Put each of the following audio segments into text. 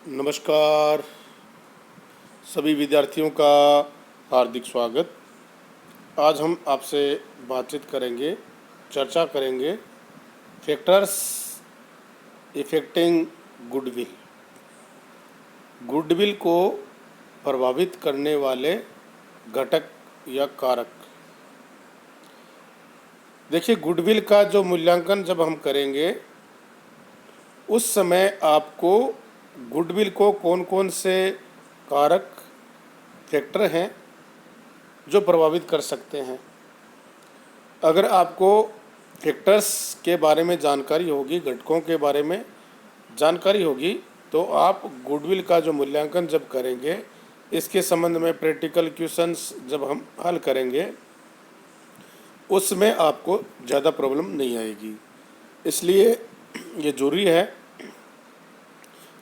नमस्कार सभी विद्यार्थियों का हार्दिक स्वागत। आज हम आपसे बातचीत करेंगे, चर्चा करेंगे फैक्टर्स इफेक्टिंग गुडविल। गुडविल को प्रभावित करने वाले घटक या कारक। देखिए, गुडविल का जो मूल्यांकन जब हम करेंगे उस समय आपको गुडविल को कौन कौन से कारक फैक्टर हैं जो प्रभावित कर सकते हैं। अगर आपको फैक्टर्स के बारे में जानकारी होगी, घटकों के बारे में जानकारी होगी, तो आप गुडविल का जो मूल्यांकन जब करेंगे, इसके संबंध में प्रैक्टिकल क्वेश्चंस जब हम हल करेंगे उसमें आपको ज़्यादा प्रॉब्लम नहीं आएगी। इसलिए ये ज़रूरी है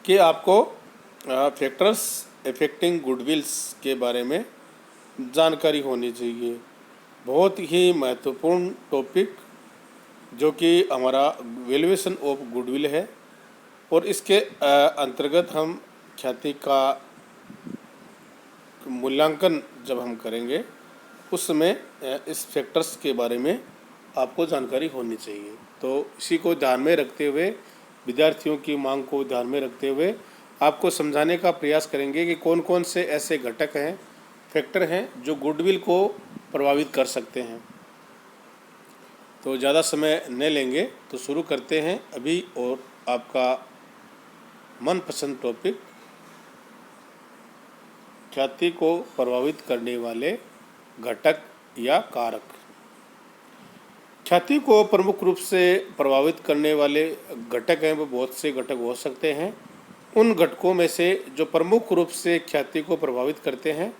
कि आपको फैक्टर्स इफेक्टिंग गुडविल्स के बारे में जानकारी होनी चाहिए। बहुत ही महत्वपूर्ण टॉपिक जो कि हमारा वैल्यूएशन ऑफ गुडविल है, और इसके अंतर्गत हम ख्याति का मूल्यांकन जब हम करेंगे उसमें इस फैक्टर्स के बारे में आपको जानकारी होनी चाहिए। तो इसी को ध्यान में रखते हुए, विद्यार्थियों की मांग को ध्यान में रखते हुए आपको समझाने का प्रयास करेंगे कि कौन कौन से ऐसे घटक हैं, फैक्टर हैं जो गुडविल को प्रभावित कर सकते हैं। तो ज़्यादा समय न लेंगे तो शुरू करते हैं अभी। और आपका मनपसंद टॉपिक, ख्याति को प्रभावित करने वाले घटक या कारक। ख्याति को प्रमुख रूप से प्रभावित करने वाले घटक हैं, वो बहुत से घटक हो सकते हैं। उन घटकों में से जो प्रमुख रूप से ख्याति को प्रभावित करते हैं,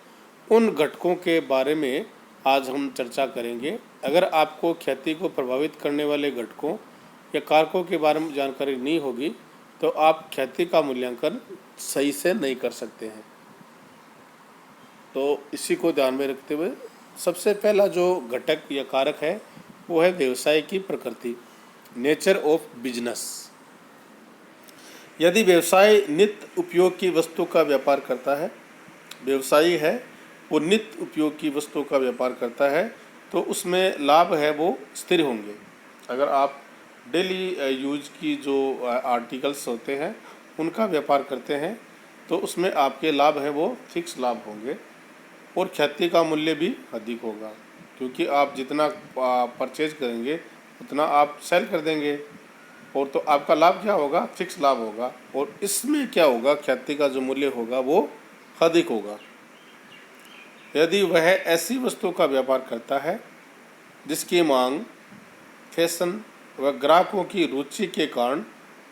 उन घटकों के बारे में आज हम चर्चा करेंगे। अगर आपको ख्याति को प्रभावित करने वाले घटकों या कारकों के बारे में जानकारी नहीं होगी तो आप ख्याति का मूल्यांकन सही से नहीं कर सकते हैं। तो इसी को ध्यान में रखते हुए सबसे पहला जो घटक या कारक है वो है व्यवसाय की प्रकृति, नेचर ऑफ बिजनेस। यदि व्यवसाय नित्य उपयोग की वस्तु का व्यापार करता है, व्यवसायी है वो नित्य उपयोग की वस्तु का व्यापार करता है, तो उसमें लाभ है वो स्थिर होंगे। अगर आप डेली यूज की जो आर्टिकल्स होते हैं उनका व्यापार करते हैं तो उसमें आपके लाभ है वो फिक्स लाभ होंगे, और ख्याति का मूल्य भी अधिक होगा, क्योंकि आप जितना परचेज करेंगे उतना आप सेल कर देंगे, और तो आपका लाभ क्या होगा, फिक्स लाभ होगा। और इसमें क्या होगा, ख्याति का जो मूल्य होगा वो अधिक होगा। यदि वह ऐसी वस्तु का व्यापार करता है जिसकी मांग फैशन व ग्राहकों की रुचि के कारण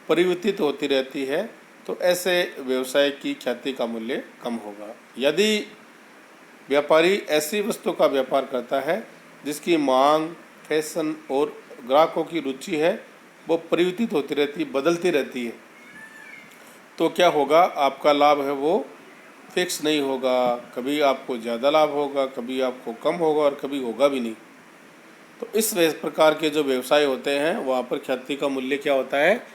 परिवर्तित होती रहती है, तो ऐसे व्यवसाय की ख्याति का मूल्य कम होगा। यदि व्यापारी ऐसी वस्तु का व्यापार करता है जिसकी मांग, फैशन और ग्राहकों की रुचि है वो परिवर्तित होती रहती, बदलती रहती है, तो क्या होगा, आपका लाभ है वो फिक्स नहीं होगा। कभी आपको ज़्यादा लाभ होगा, कभी आपको कम होगा, और कभी होगा भी नहीं। तो इस प्रकार के जो व्यवसाय होते हैं वहाँ पर ख्याति का मूल्य क्या होता है,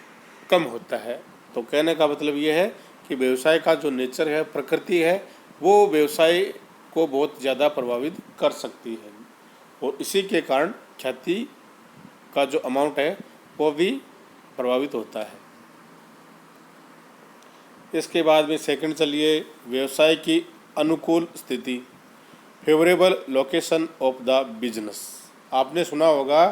कम होता है। तो कहने का मतलब ये है कि व्यवसाय का जो नेचर है, प्रकृति है, वो व्यवसाय को बहुत ज़्यादा प्रभावित कर सकती है, और इसी के कारण ख्याति का जो अमाउंट है वो भी प्रभावित होता है। इसके बाद में सेकंड चलिए, व्यवसाय की अनुकूल स्थिति, favourable location of the business. आपने सुना होगा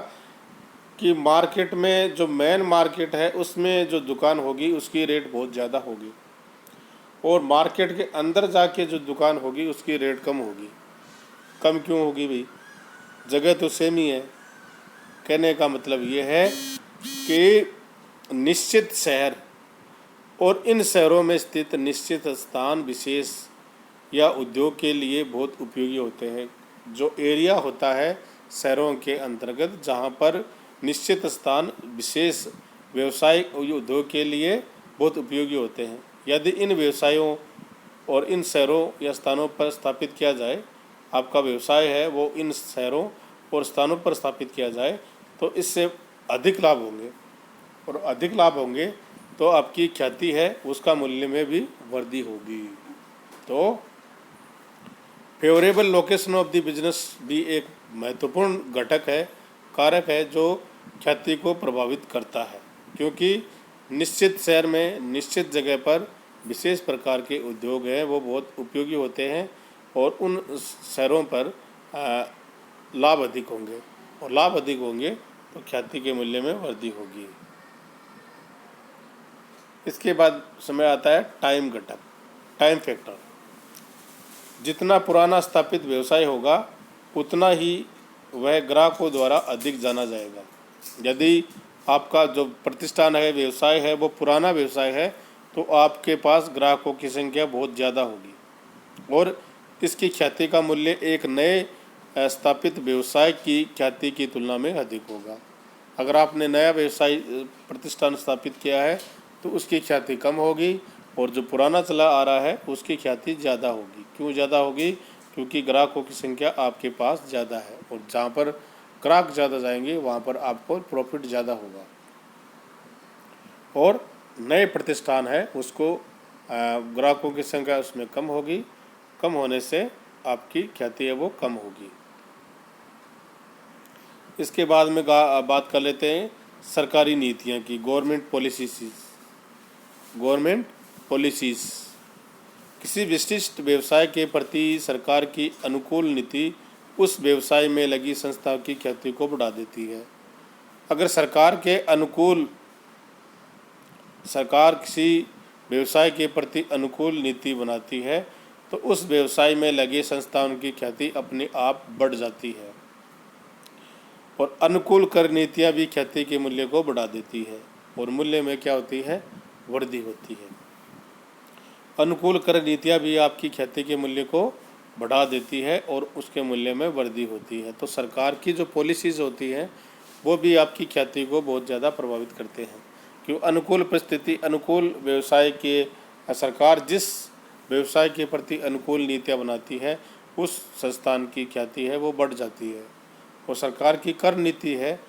कि मार्केट में जो मेन मार्केट है उसमें जो दुकान होगी उसकी रेट बहुत ज़्यादा होगी, और मार्केट के अंदर जाके जो दुकान होगी उसकी रेट कम होगी। कम क्यों होगी भाई, जगह तो सेम ही है। कहने का मतलब ये है कि निश्चित शहर और इन शहरों में स्थित निश्चित स्थान विशेष या उद्योग के लिए बहुत उपयोगी होते हैं। जो एरिया होता है शहरों के अंतर्गत जहाँ पर निश्चित स्थान विशेष व्यवसाय उद्योग के लिए बहुत उपयोगी होते हैं, यदि इन व्यवसायों और इन शहरों या स्थानों पर स्थापित किया जाए, आपका व्यवसाय है वो इन शहरों और स्थानों पर स्थापित किया जाए, तो इससे अधिक लाभ होंगे। और अधिक लाभ होंगे तो आपकी ख्याति है उसका मूल्य में भी वृद्धि होगी। तो favourable location of the business भी एक महत्वपूर्ण घटक है, कारक है जो ख्याति को प्रभावित करता है, क्योंकि निश्चित शहर में निश्चित जगह पर विशेष प्रकार के उद्योग हैं वो बहुत उपयोगी होते हैं और उन शहरों पर लाभ अधिक होंगे, और लाभ अधिक होंगे तो ख्याति के मूल्य में वृद्धि होगी। इसके बाद समय आता है टाइम घटक, टाइम फैक्टर। जितना पुराना स्थापित व्यवसाय होगा उतना ही वह ग्राहकों द्वारा अधिक जाना जाएगा। यदि आपका जो प्रतिष्ठान है, व्यवसाय है, वो पुराना व्यवसाय है तो आपके पास ग्राहकों की संख्या बहुत ज़्यादा होगी और इसकी ख्याति का मूल्य एक नए स्थापित व्यवसाय की ख्याति की तुलना में अधिक होगा। अगर आपने नया व्यवसाय प्रतिष्ठान स्थापित किया है तो उसकी ख्याति कम होगी और जो पुराना चला आ रहा है उसकी ख्याति ज़्यादा होगी। क्यों ज़्यादा होगी? क्योंकि ग्राहकों की संख्या आपके पास ज़्यादा है और जहाँ पर ग्राहक ज़्यादा जाएंगे वहाँ पर आपको प्रॉफिट ज़्यादा होगा। और नए प्रतिष्ठान है उसको ग्राहकों की संख्या उसमें कम होगी, कम होने से आपकी ख्याति है वो कम होगी। इसके बाद में बात कर लेते हैं सरकारी नीतियाँ की, गवर्नमेंट पॉलिसीज़। किसी विशिष्ट व्यवसाय के प्रति सरकार की अनुकूल नीति उस व्यवसाय में लगी संस्था की ख्याति को बढ़ा देती है। अगर सरकार किसी व्यवसाय के प्रति अनुकूल नीति बनाती है तो उस व्यवसाय में लगे संस्थाओं की ख्याति अपने आप बढ़ जाती है। और अनुकूल कर नीतियाँ भी ख्याति के मूल्य को बढ़ा देती है और मूल्य में क्या होती है? वृद्धि होती है। अनुकूल कर नीतियाँ भी आपकी ख्याति के मूल्य को बढ़ा देती है और उसके मूल्य में वृद्धि होती है। तो सरकार की जो पॉलिसीज़ होती हैं वो भी आपकी ख्याति को बहुत ज़्यादा प्रभावित करते हैं। क्यों? अनुकूल परिस्थिति, अनुकूल व्यवसाय के सरकार जिस व्यवसाय के प्रति अनुकूल नीतियाँ बनाती है उस संस्थान की ख्याति है वो बढ़ जाती है। और सरकार की कर नीति है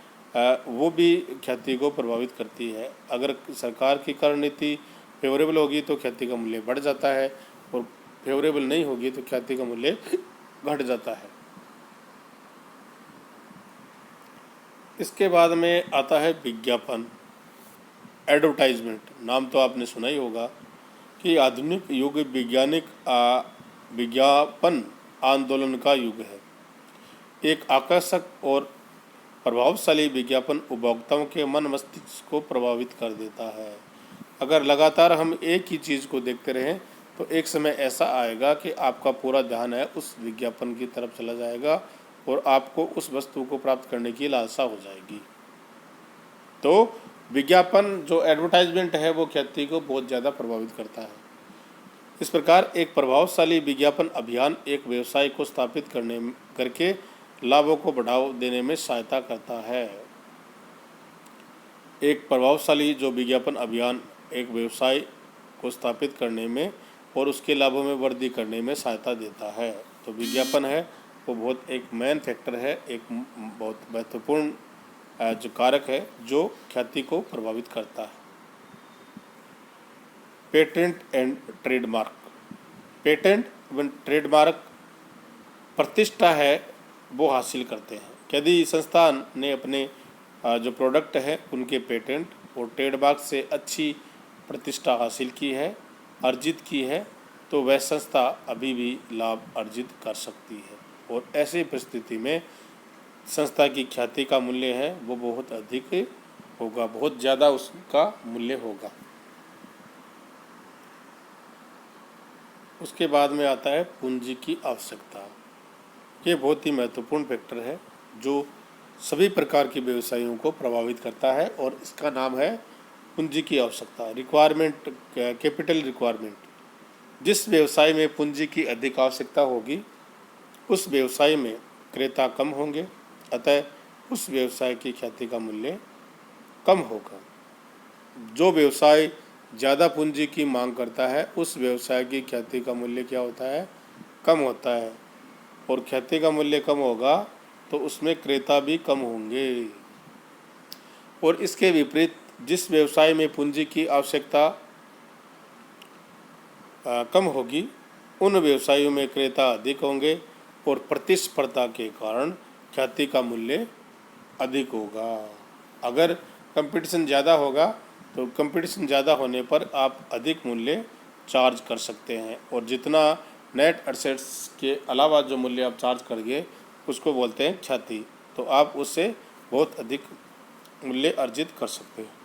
वो भी ख्याति को प्रभावित करती है। अगर सरकार की कर नीति फेवरेबल होगी तो ख्याति का मूल्य बढ़ जाता है और फेवरेबल नहीं होगी तो ख्याति का मूल्य घट जाता है। इसके बाद में आता है विज्ञापन, एडवर्टाइजमेंट। नाम तो आपने सुना ही होगा कि आधुनिक युग विज्ञापन आंदोलन का युग है। एक आकर्षक और प्रभावशाली विज्ञापन उपभोक्ताओं के मन मस्तिष्क को प्रभावित कर देता है। अगर लगातार हम एक ही चीज़ को देखते रहें तो एक समय ऐसा आएगा कि आपका पूरा ध्यान है उस विज्ञापन की तरफ चला जाएगा और आपको उस वस्तु को प्राप्त करने की लालसा हो जाएगी। तो विज्ञापन जो एडवर्टाइजमेंट है वो ख्याति को बहुत ज़्यादा प्रभावित करता है। इस प्रकार एक प्रभावशाली विज्ञापन अभियान एक व्यवसाय को स्थापित करके लाभों को बढ़ावा देने में सहायता करता है। एक प्रभावशाली जो विज्ञापन अभियान एक व्यवसाय को स्थापित करने में और उसके लाभों में वृद्धि करने में सहायता देता है। तो विज्ञापन है वो बहुत एक मेन फैक्टर है, एक बहुत महत्वपूर्ण जो कारक है जो ख्याति को प्रभावित करता है। Patent and trademark. पेटेंट एवं ट्रेडमार्क प्रतिष्ठा है वो हासिल करते हैं। यदि संस्थान ने अपने जो प्रोडक्ट है उनके पेटेंट और ट्रेडमार्क से अच्छी प्रतिष्ठा हासिल की है, अर्जित की है, तो वह संस्था अभी भी लाभ अर्जित कर सकती है और ऐसी परिस्थिति में संस्था की ख्याति का मूल्य है वो बहुत अधिक होगा, बहुत ज़्यादा उसका मूल्य होगा। उसके बाद में आता है पूंजी की आवश्यकता। ये बहुत ही महत्वपूर्ण फैक्टर है जो सभी प्रकार के व्यवसायों को प्रभावित करता है और इसका नाम है पूंजी की आवश्यकता, रिक्वायरमेंट, कैपिटल रिक्वायरमेंट। जिस व्यवसाय में पूंजी की अधिक आवश्यकता होगी उस व्यवसाय में क्रेता कम होंगे, अतः उस व्यवसाय की ख्याति का मूल्य कम होगा। जो व्यवसाय ज़्यादा पूंजी की मांग करता है उस व्यवसाय की ख्याति का मूल्य क्या होता है? कम होता है और ख्याति का मूल्य कम होगा तो उसमें क्रेता भी कम होंगे। और इसके विपरीत जिस व्यवसाय में पूंजी की आवश्यकता कम होगी उन व्यवसायों में क्रेता अधिक होंगे और प्रतिस्पर्धा के कारण ख्याति का मूल्य अधिक होगा। अगर कंपटीशन ज़्यादा होगा तो कंपटीशन ज़्यादा होने पर आप अधिक मूल्य चार्ज कर सकते हैं, और जितना नेट एसेट्स के अलावा जो मूल्य आप चार्ज करेंगे उसको बोलते हैं ख्याति। तो आप उससे बहुत अधिक मूल्य अर्जित कर सकते हैं।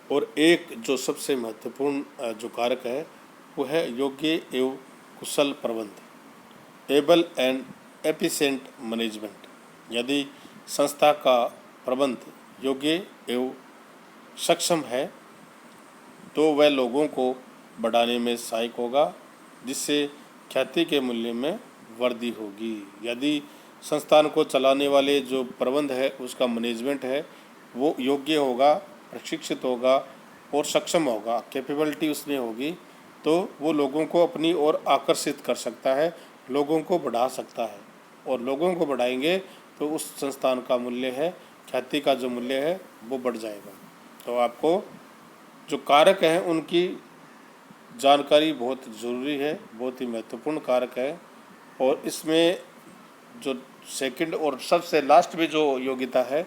और एक जो सबसे महत्वपूर्ण जो कारक है वो है योग्य एवं कुशल प्रबंध, एबल एंड एफिशिएंट मैनेजमेंट। यदि संस्था का प्रबंध योग्य एवं सक्षम है तो वह लोगों को बढ़ाने में सहायक होगा, जिससे ख्याति के मूल्य में वृद्धि होगी। यदि संस्थान को चलाने वाले जो प्रबंध है उसका मैनेजमेंट है वो योग्य होगा, प्रशिक्षित होगा और सक्षम होगा, कैपेबिलिटी उसमें होगी, तो वो लोगों को अपनी ओर आकर्षित कर सकता है, लोगों को बढ़ा सकता है, और लोगों को बढ़ाएंगे तो उस संस्थान का मूल्य है, ख्याति का जो मूल्य है वो बढ़ जाएगा। तो आपको जो कारक हैं उनकी जानकारी बहुत ज़रूरी है, बहुत ही महत्वपूर्ण कारक है। और इसमें जो सेकंड और सबसे लास्ट में जो योग्यता है,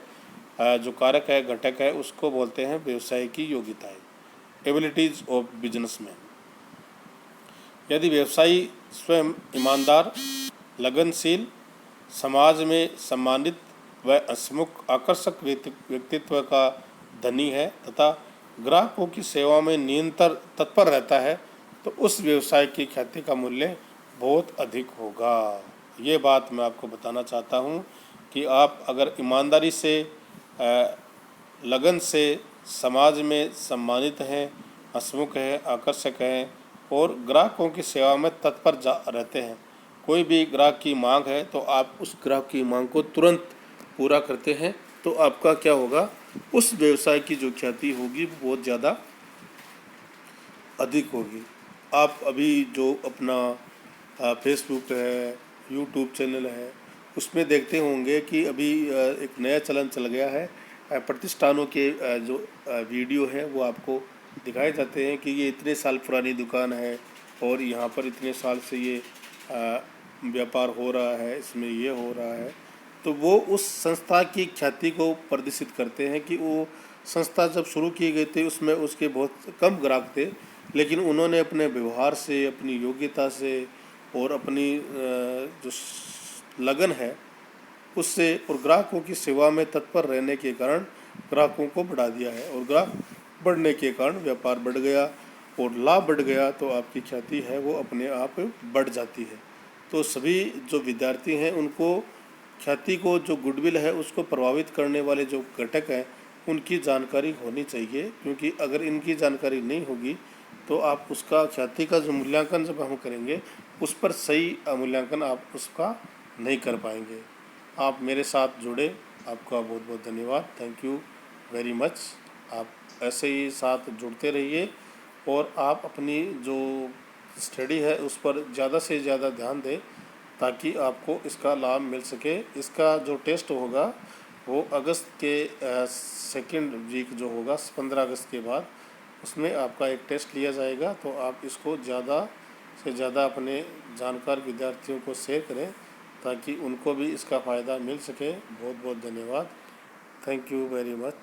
जो कारक है, घटक है, उसको बोलते हैं व्यवसाय की योग्यताएं, एबिलिटीज ऑफ बिजनेसमैन। यदि व्यवसायी स्वयं ईमानदार, लगनशील, समाज में सम्मानित व हंसमुख आकर्षक व्यक्तित्व का धनी है तथा ग्राहकों की सेवा में निरंतर तत्पर रहता है तो उस व्यवसाय की ख्याति का मूल्य बहुत अधिक होगा। ये बात मैं आपको बताना चाहता हूँ कि आप अगर ईमानदारी से, लगन से समाज में सम्मानित हैं, हंसमुख हैं, आकर्षक हैं और ग्राहकों की सेवा में तत्पर रहते हैं, कोई भी ग्राहक की मांग है तो आप उस ग्राहक की मांग को तुरंत पूरा करते हैं, तो आपका क्या होगा, उस व्यवसाय की जो ख्याति होगी वो बहुत ज़्यादा अधिक होगी। आप अभी जो अपना फेसबुक है, यूट्यूब चैनल है, उसमें देखते होंगे कि अभी एक नया चलन चल गया है, प्रतिष्ठानों के जो वीडियो है वो आपको दिखाए जाते हैं कि ये इतने साल पुरानी दुकान है और यहाँ पर इतने साल से ये व्यापार हो रहा है, इसमें ये हो रहा है। तो वो उस संस्था की ख्याति को प्रदर्शित करते हैं कि वो संस्था जब शुरू की गई थी उसमें उसके बहुत कम ग्राहक थे, लेकिन उन्होंने अपने व्यवहार से, अपनी योग्यता से और अपनी जो लगन है उससे और ग्राहकों की सेवा में तत्पर रहने के कारण ग्राहकों को बढ़ा दिया है, और ग्राहक बढ़ने के कारण व्यापार बढ़ गया और लाभ बढ़ गया, तो आपकी ख्याति है वो अपने आप बढ़ जाती है। तो सभी जो विद्यार्थी हैं उनको ख्याति को, जो गुडविल है उसको प्रभावित करने वाले जो घटक हैं उनकी जानकारी होनी चाहिए, क्योंकि अगर इनकी जानकारी नहीं होगी तो आप उसका ख्याति का जो मूल्यांकन जब हम करेंगे उस पर सही मूल्यांकन आप उसका नहीं कर पाएंगे। आप मेरे साथ जुड़े, आपका बहुत बहुत धन्यवाद, थैंक यू वेरी मच। आप ऐसे ही साथ जुड़ते रहिए और आप अपनी जो स्टडी है उस पर ज़्यादा से ज़्यादा ध्यान दें ताकि आपको इसका लाभ मिल सके। इसका जो टेस्ट होगा वो अगस्त के सेकेंड वीक जो होगा 15 अगस्त के बाद, उसमें आपका एक टेस्ट लिया जाएगा। तो आप इसको ज़्यादा से ज़्यादा अपने जानकार विद्यार्थियों को शेयर करें ताकि उनको भी इसका फ़ायदा मिल सके। बहुत बहुत धन्यवाद, थैंक यू वेरी मच।